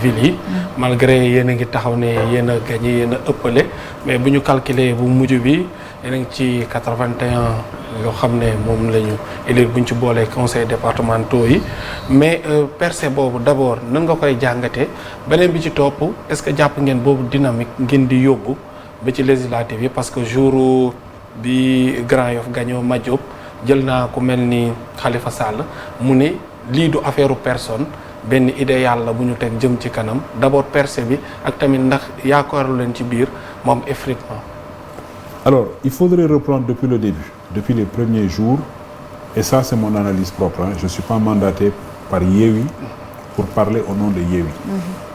ville yi malgré yéen a ngi taxaw ne yéen a gagné yéen a ëppale mais bu ñu calculer bu mujj bi yéen a ngi ci 81 yoo xam ne moom la ñu élire bu ñu ci boolee conseil départementaux yi mais percée boobu d'abord nan nga koy jàngatee beneen bi ci topp est-ce que jàpp ngeen boobu dynamique ngeen di yóbbu ba ci législative yi parce que jour bi Grand Yoff gagnoo Madiop jël naa ku mel ni Khalifa Sall mu ne lii du affaire personne benn idéal la bu ñu teg jëm ci kanam d'abord percée bi ak tamit ndax yaakaaru leen ci biir mu am effritement. Alors il faudrait reprendre depuis le début depuis les premiers jours et ça c'est mon analyse propre hein. Je suis pas mandaté par Yewwi pour parler au nom de Yewwi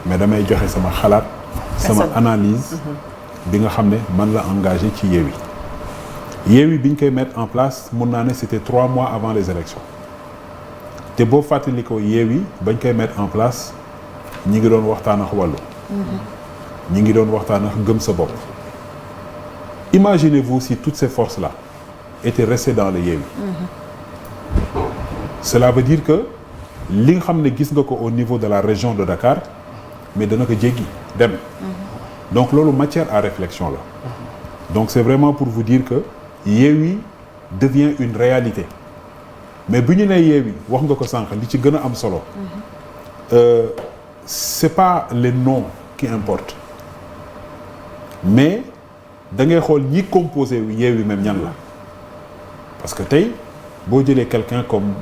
mais damay joxe sama xalaat sama analyse bi nga xam ne man la engagé ci Yewwi bi ñu koy mettre en place mun naa ne c'était 3 mois avant les élections te boo fàttali ko Yewwi bañ koy mettre en place ñi ngi doon waxtaan ak wàllu ñi ngi doon waxtaan ak gëm sa bopp. Imaginez-vous si toutes ces forces-là étaient restées dans le Yewwi cela veut dire que li nga xam ne gis nga ko au niveau de la région de Dakar mais dana ko jéggi dem donc loolu matière à réflexion la donc c'est vraiment pour vous dire que Yewwi devient une réalité mais bu ñu nee Yewwi wax nga ko sànq li ci gën a am solo c'est pas les noms qui importent mais da ngay xool ñi composé Yewwi même ñan la parce que tey boo jëlee quelqu'un comme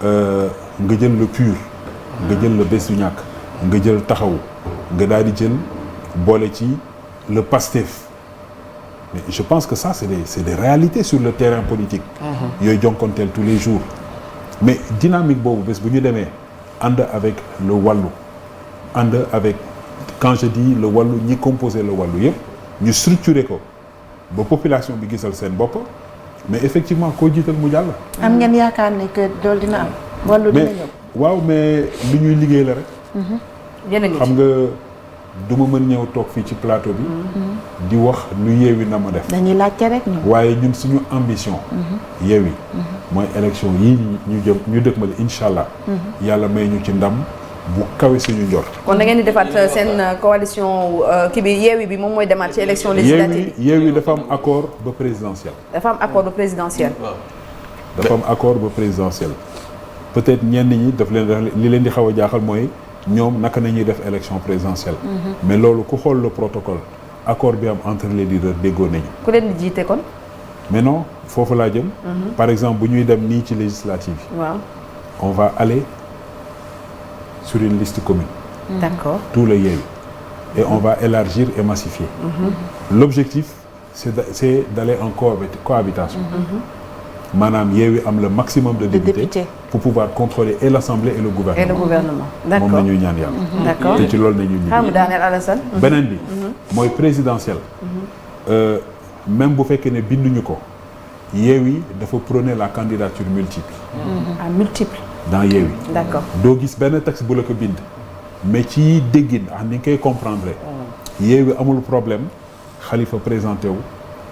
nga jël le PUR nga jël le Bës Du Ñakk nga jël Taxawu nga daal di jël boole ci le PASTEF mais je pense que ça c'est des réalités sur le terrain politique yooyu jonkonteel tous les jours mais dynamique boobu bés bu ñu demee ànd avec le wàllu ànd avec quand je dis le wàllu ñi composé le wàllu yëpp ñu structuré ko ba population bi gisal seen bopp mais effectivement koo jiital mu jàll. am ngeen yaakaar ne que loolu dina am. wàllu dina ñëw waaw mais li ñuy liggéey la rek. xam nga du ma mën ñëw toog fii ci plateau bi. di wax lu Yewwi na ma def. dañuy laajte rek ñun. waaye ñun suñu ambition. Yewwi mooy élection yii ñu jëm ñu dëkkmal incha allah. yàlla may ñu ci ndam. bu kawe suñu njort. kon da ngeen di defaat seen coalition kii bi Yewwi bi moom mooy demaat ci élection législative. Yewwi dafa am accord ba présidentiel. dafa am accord ba présidentiel. dafa am accord ba présidentiel. peut-être ñenn ñi daf leen li leen di xaw a jaaxal mooy ñoom naka nañuy def élection présidentielle. mais loolu ku xool le protocole accord bi am entre les leaders déggoo nañu. ku leen di jiite kon. mais non foofu laa jëm. par exemple bu ñuy dem nii ci législative yi. waaw on va aller sur une liste commune. D'accord. Tout le Yewwi. Et on va élargir et massifier. L'objectif, c'est d'aller en cohabitation. Maanaam Yewwi am le maximum de députés pour pouvoir contrôler et l'Assemblée et le gouvernement. Et le gouvernement. D'accord. moom la ñuy ñaan yàlla. D'accord. te ci loolu la ñuy liggéey. xam daaneel Alassane. beneen bi. mooy présidentiel. même bu fekkee ne binduñu ko. Yewwi dafa prôner la candidature multiple. à multiple. dans Yewwi. D'accord. doo gis benn texte bu la ko bind. mais ci déggin ak ni nga koy comprendre. Yewwi amul problème Khalifa présenté wu.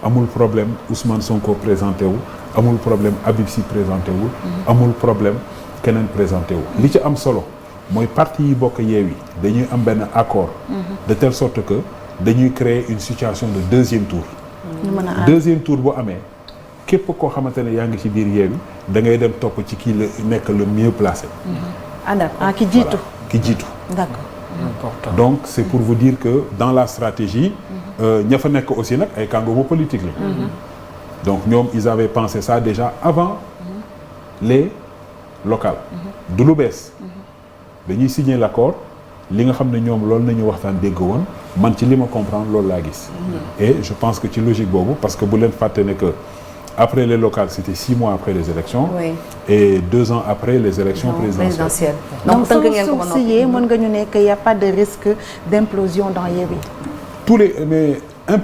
amul problème Ousmane Sonko présenté wu. amul problème Habib Sy présenté wu. amul problème keneen présenté wu. li ci am solo mooy parti yi bokk Yewwi dañuy am benn accord. de telle sorte que dañuy créer une situation de deuxième tour. deuxième tour bu amee. képp koo xamante ne yaa ngi ci biir Yewwi da ngay dem topp ci kii la nekk le mieux placé. ki jiitu. Voilà, ki jiitu. D'accord. Donc c'est pour vous dire que dans la stratégie. ña fa nekk aussi nag ay kàngoomu politique la. donc ñoom ils avaient pensé ça déjà avant les locales. du lu bees. dañuy signer l'accord li nga xam ne ñoom loolu nañu waxtaan dégg woon man ci li ma comprendre loolu laa gis. et je pense que ci logique boobu parce que bu leen fàtte ne que. Après les locales, c'était 6 mois après les élections. Oui. Et 2 ans après les élections présidentielles. Donc, soo mën nga ñu ne qu'il n'y a pas de risque d'implosion dans Yewwi. Mais